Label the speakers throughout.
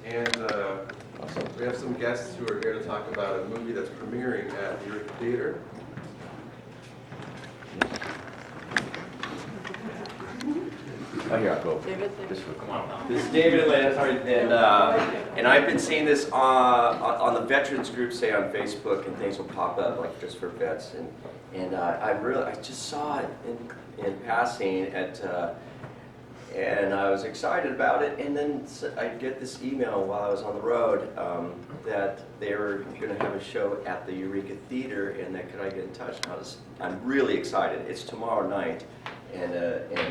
Speaker 1: And we have some guests who are here to talk about a movie that's premiering at the Eureka Theater.
Speaker 2: Oh, here, I'll go.
Speaker 3: David,
Speaker 2: This way.
Speaker 4: Come on now. This is David and Lynn, and I've been seeing this on the veterans group, say on Facebook, and things will pop up like just for vets, and I just saw it in passing and I was excited about it, and then I get this email while I was on the road that they were going to have a show at the Eureka Theater, and that could I get in touch? And I'm really excited. It's tomorrow night. And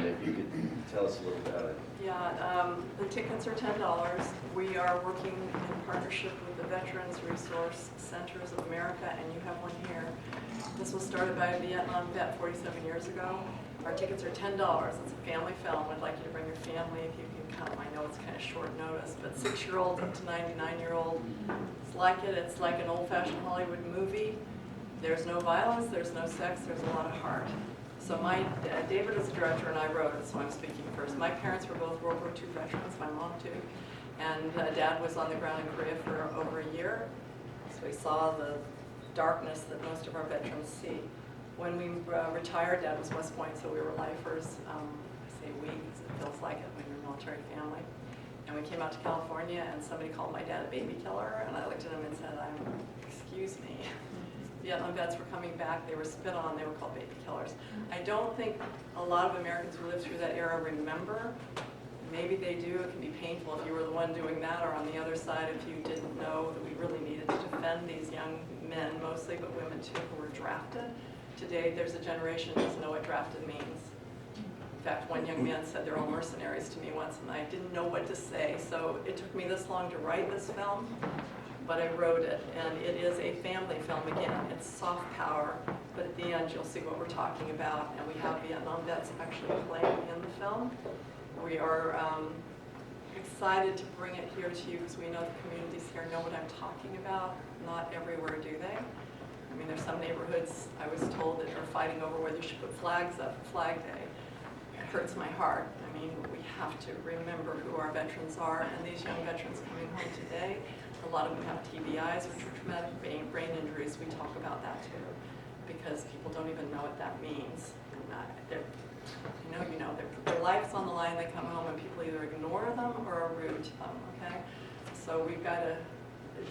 Speaker 4: if you could tell us a little about it.
Speaker 3: Yeah, the tickets are $10. We are working in partnership with the Veterans Resource Centers of America, and you have one here. This was started by a Vietnam vet 47 years ago. Our tickets are $10. It's a family film. I'd like you to bring your family if you can come. I know it's kind of short notice, but 6-year-olds up to 99-year-old. It's like it. It's like an old-fashioned Hollywood movie. There's no violence. There's no sex. There's a lot of heart. So David is the director and I wrote it, so I'm speaking first. My parents were both World War II veterans, my mom too. And Dad was on the ground in Korea for over a year. So he saw the darkness that most of our veterans see. When we retired, Dad was West Point, so we were lifers. I say we, because it feels like it when you're a military family. And we came out to California and somebody called my dad a baby killer, and I looked at him and said, excuse me. Vietnam vets were coming back, they were spit on, they were called baby killers. I don't think a lot of Americans who lived through that era remember. Maybe they do, it can be painful if you were the one doing that, or on the other side if you didn't know that we really needed to defend these young men, mostly, but women too, who were drafted. Today, there's a generation that doesn't know what drafted means. In fact, one young man said they're all mercenaries to me once, and I didn't know what to say, so it took me this long to write this film. But I wrote it, and it is a family film again. It's soft power, but at the end you'll see what we're talking about, and we have Vietnam vets actually playing in the film. We are excited to bring it here to you because we know the communities here know what I'm talking about. Not everywhere do they. I mean, there's some neighborhoods I was told that are fighting over whether you should put flags up for Flag Day. It hurts my heart. I mean, we have to remember who our veterans are, and these young veterans coming home today, a lot of them have TBIs, which are traumatic brain injuries. We talk about that too, because people don't even know what that means. Their life's on the line. They come home and people either ignore them or are rude to them. Okay, so we've got to.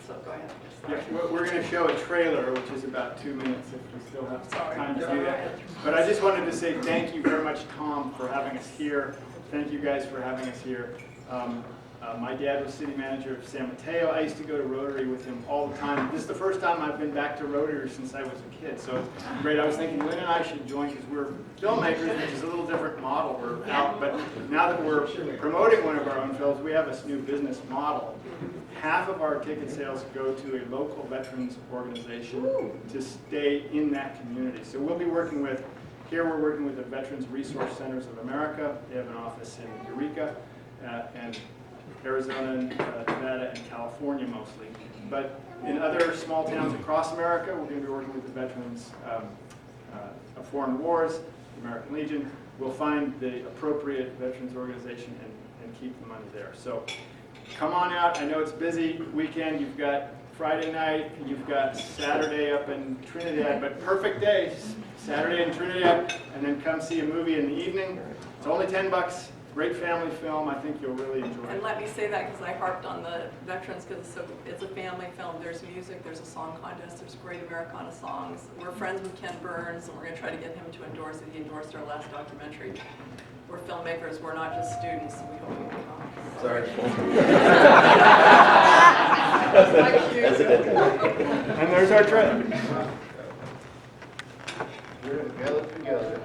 Speaker 3: So go ahead.
Speaker 5: Yeah, we're going to show a trailer, which is about 2 minutes if we still have time to do that.
Speaker 3: Ahead.
Speaker 5: But I just wanted to say thank you very much, Tom, for having us here. Thank you guys for having us here. My dad was city manager of San Mateo. I used to go to Rotary with him all the time. This is the first time I've been back to Rotary since I was a kid, so it's great. I was thinking Lynn and I should join because we're filmmakers, which is a little different model. We're out, but now that we're promoting one of our own films, we have this new business model. Half of our ticket sales go to a local veterans organization to stay in that community. So we'll be working with, here we're working with the Veterans Resource Centers of America. They have an office in Eureka and Arizona, Nevada, and California mostly. But in other small towns across America, we're going to be working with the Veterans of Foreign Wars, the American Legion. We'll find the appropriate veterans organization and keep the money there. So come on out. I know it's busy weekend. You've got Friday night, you've got Saturday up in Trinidad, but perfect day, Saturday in Trinidad, and then come see a movie in the evening. It's only $10. Great family film. I think you'll really enjoy it.
Speaker 3: And let me say that because I harped on the veterans because it's a family film. There's music, there's a song contest, there's great Americana songs. We're friends with Ken Burns, and we're going to try to get him to endorse it. He endorsed our last documentary. We're filmmakers, we're not just students. We hope you can come.
Speaker 1: Sorry.
Speaker 5: And there's our trailer.
Speaker 6: We're going to gather together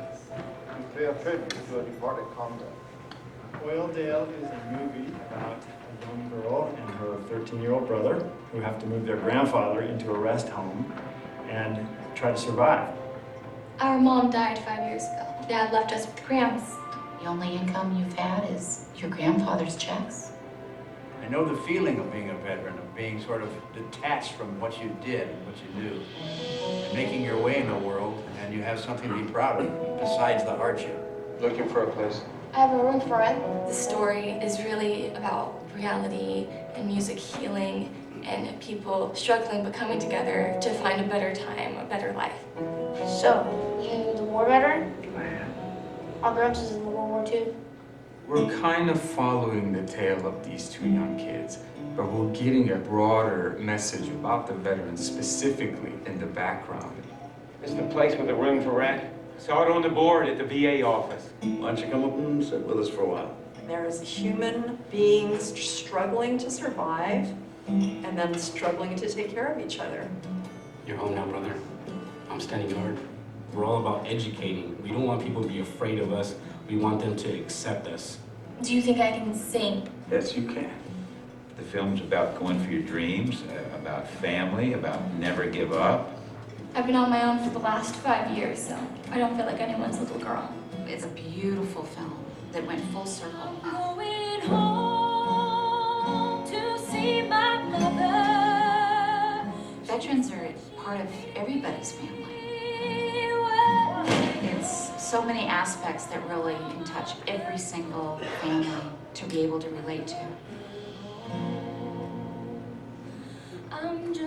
Speaker 6: and pay a tribute to a departed comrade.
Speaker 7: Oildale is a movie about a young girl and her 13-year-old brother who have to move their grandfather into a rest home and try to survive.
Speaker 8: Our mom died 5 years ago. Dad left us with cramps.
Speaker 9: The only income you've had is your grandfather's checks.
Speaker 10: I know the feeling of being a veteran, of being sort of detached from what you did and what you do, and making your way in the world, and you have something to be proud of besides the hardship.
Speaker 6: Looking for a place.
Speaker 8: I have a room for it. The story is really about reality and music healing and people struggling but coming together to find a better time, a better life.
Speaker 11: So, you the war veteran? Our parents is in World War II?
Speaker 12: We're kind of following the tale of these two young kids, but we're getting a broader message about the veterans specifically in the background.
Speaker 13: It's the place with the room for rent. Saw it on the board at the VA office.
Speaker 2: Why don't you come up and sit with us for a while?
Speaker 3: There is human beings struggling to survive and then struggling to take care of each other.
Speaker 14: You're home now, brother. I'm standing guard. We're all about educating. We don't want people to be afraid of us. We want them to accept us.
Speaker 8: Do you think I can sing?
Speaker 2: Yes, you can.
Speaker 15: The film's about going for your dreams, about family, about never give up.
Speaker 8: I've been on my own for the last 5 years, so I don't feel like anyone's little girl.
Speaker 9: It's a beautiful film that went full circle.
Speaker 8: Going home to see my mother.
Speaker 9: Veterans are part of everybody's family. It's so many aspects that really can touch every single family to be able to relate to.
Speaker 8: I'm just